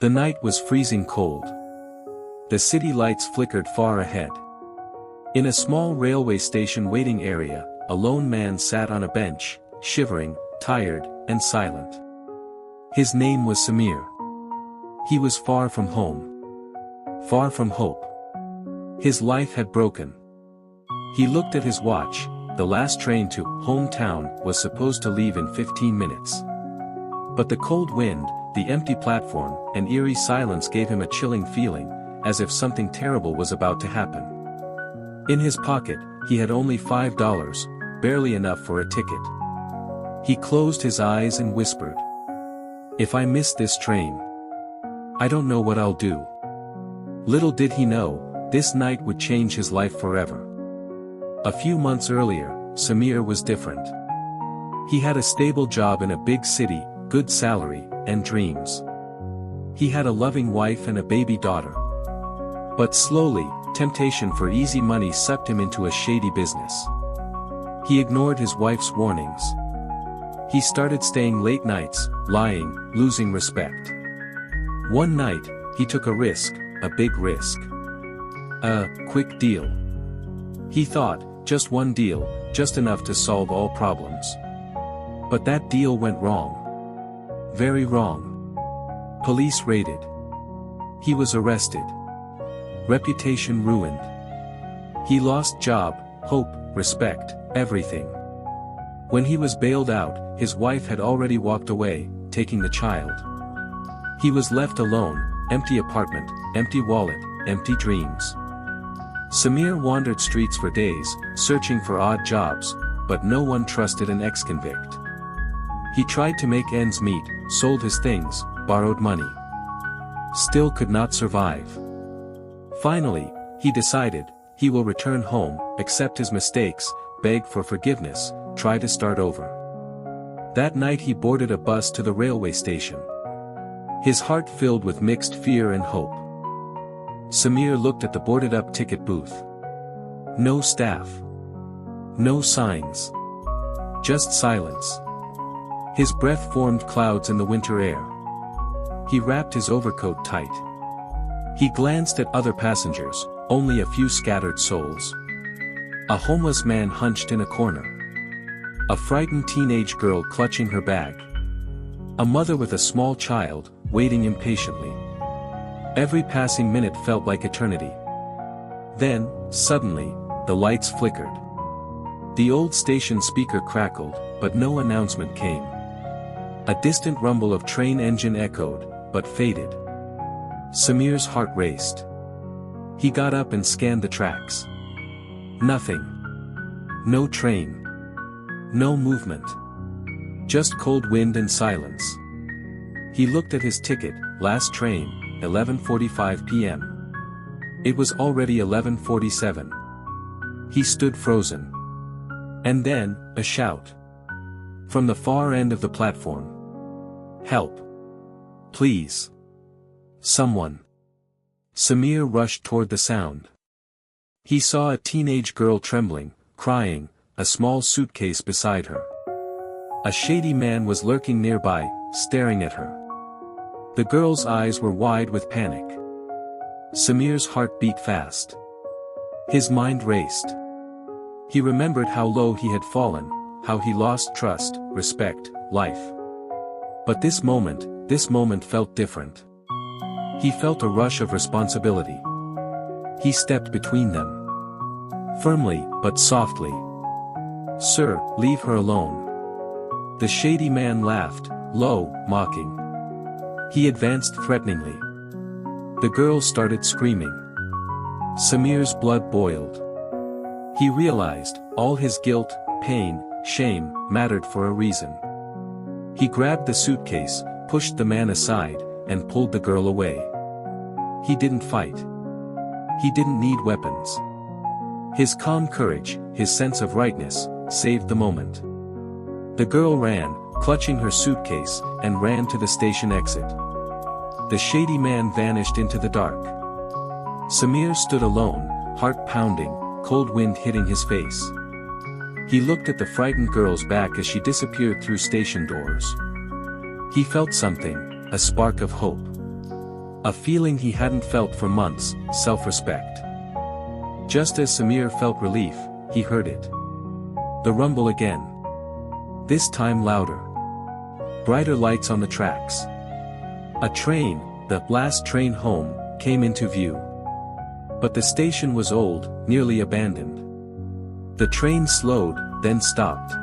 The night was freezing cold. The city lights flickered far ahead. In a small railway station waiting area, a lone man sat on a bench, shivering, tired, and silent. His name was Samir. He was far from home. Far from hope. His life had broken. He looked at his watch. The last train to hometown was supposed to leave in 15 minutes. But the cold wind, the empty platform, and eerie silence gave him a chilling feeling, as if something terrible was about to happen. In his pocket, he had only $5, barely enough for a ticket. He closed his eyes and whispered, "If I miss this train, I don't know what I'll do." Little did he know, this night would change his life forever. A few months earlier, Samir was different. He had a stable job in a big city, good salary, and dreams. He had a loving wife and a baby daughter. But slowly, temptation for easy money sucked him into a shady business. He ignored his wife's warnings. He started staying late nights, lying, losing respect. One night, he took a risk, a big risk. A quick deal. He thought, just one deal, just enough to solve all problems. But that deal went wrong. Very wrong. Police raided. He was arrested. Reputation ruined. He lost job, hope, respect, everything. When he was bailed out, his wife had already walked away, taking the child. He was left alone, empty apartment, empty wallet, empty dreams. Samir wandered streets for days, searching for odd jobs, but no one trusted an ex-convict. He tried to make ends meet, sold his things, borrowed money. Still could not survive. Finally, he decided, he will return home, accept his mistakes, beg for forgiveness, try to start over. That night he boarded a bus to the railway station. His heart filled with mixed fear and hope. Samir looked at the boarded-up ticket booth. No staff. No signs. Just silence. His breath formed clouds in the winter air. He wrapped his overcoat tight. He glanced at other passengers, only a few scattered souls. A homeless man hunched in a corner. A frightened teenage girl clutching her bag. A mother with a small child, waiting impatiently. Every passing minute felt like eternity. Then, suddenly, the lights flickered. The old station speaker crackled, but no announcement came. A distant rumble of train engine echoed, but faded. Samir's heart raced. He got up and scanned the tracks. Nothing. No train. No movement. Just cold wind and silence. He looked at his ticket, last train, 11:45 p.m. It was already 11:47. He stood frozen. And then, a shout. From the far end of the platform. "Help. Please. Someone." Samir rushed toward the sound. He saw a teenage girl trembling, crying, a small suitcase beside her. A shady man was lurking nearby, staring at her. The girl's eyes were wide with panic. Samir's heart beat fast. His mind raced. He remembered how low he had fallen, how he lost trust, respect, life. But this moment felt different. He felt a rush of responsibility. He stepped between them. Firmly, but softly. "Sir, leave her alone." The shady man laughed, low, mocking. He advanced threateningly. The girl started screaming. Samir's blood boiled. He realized, all his guilt, pain, shame, mattered for a reason. He grabbed the suitcase, pushed the man aside, and pulled the girl away. He didn't fight. He didn't need weapons. His calm courage, his sense of rightness, saved the moment. The girl ran, clutching her suitcase, and ran to the station exit. The shady man vanished into the dark. Samir stood alone, heart pounding, cold wind hitting his face. He looked at the frightened girl's back as she disappeared through station doors. He felt something, a spark of hope. A feeling he hadn't felt for months, self-respect. Just as Samir felt relief, he heard it. The rumble again. This time louder. Brighter lights on the tracks. A train, the last train home, came into view. But the station was old, nearly abandoned. The train slowed, then stopped.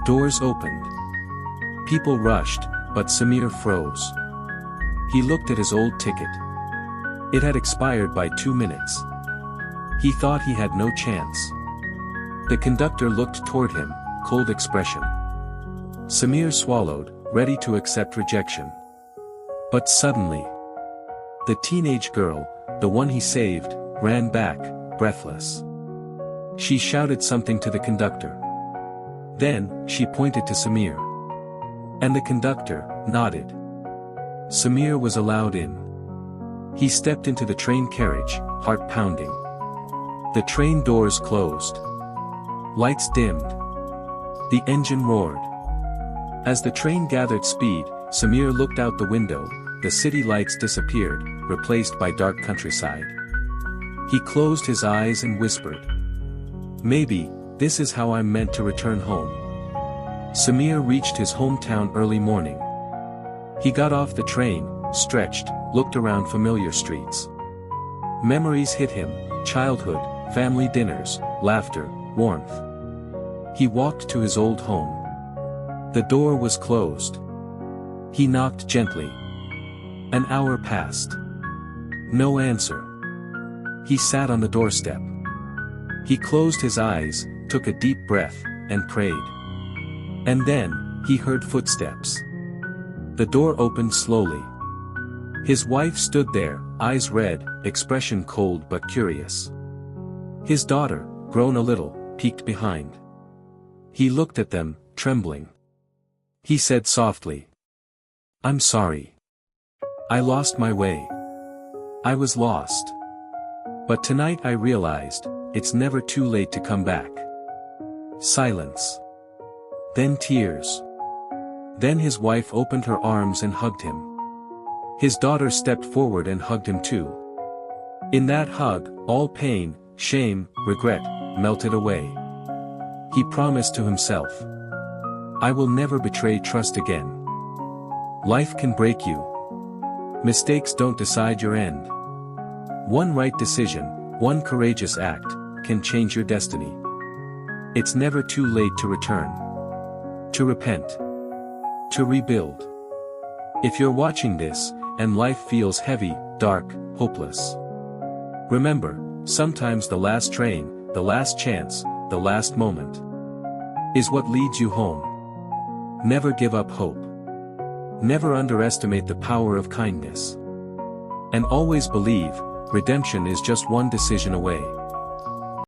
Doors opened. People rushed, but Samir froze. He looked at his old ticket. It had expired by 2 minutes. He thought he had no chance. The conductor looked toward him, cold expression. Samir swallowed, ready to accept rejection. But suddenly, the teenage girl, the one he saved, ran back, breathless. She shouted something to the conductor. Then, she pointed to Samir. And the conductor nodded. Samir was allowed in. He stepped into the train carriage, heart pounding. The train doors closed. Lights dimmed. The engine roared. As the train gathered speed, Samir looked out the window. The city lights disappeared, replaced by dark countryside. He closed his eyes and whispered, "Maybe, this is how I'm meant to return home." Samir reached his hometown early morning. He got off the train, stretched, looked around familiar streets. Memories hit him, childhood, family dinners, laughter, warmth. He walked to his old home. The door was closed. He knocked gently. An hour passed. No answer. He sat on the doorstep. He closed his eyes, took a deep breath, and prayed. And then, he heard footsteps. The door opened slowly. His wife stood there, eyes red, expression cold but curious. His daughter, grown a little, peeked behind. He looked at them, trembling. He said softly, "I'm sorry. I lost my way. I was lost. But tonight I realized, it's never too late to come back." Silence. Then tears. Then his wife opened her arms and hugged him. His daughter stepped forward and hugged him too. In that hug, all pain, shame, regret, melted away. He promised to himself, "I will never betray trust again." Life can break you. Mistakes don't decide your end. One right decision, one courageous act, can change your destiny. It's never too late to return. To repent. To rebuild. If you're watching this, and life feels heavy, dark, hopeless, remember, sometimes the last train, the last chance, the last moment, is what leads you home. Never give up hope. Never underestimate the power of kindness. And always believe, redemption is just one decision away.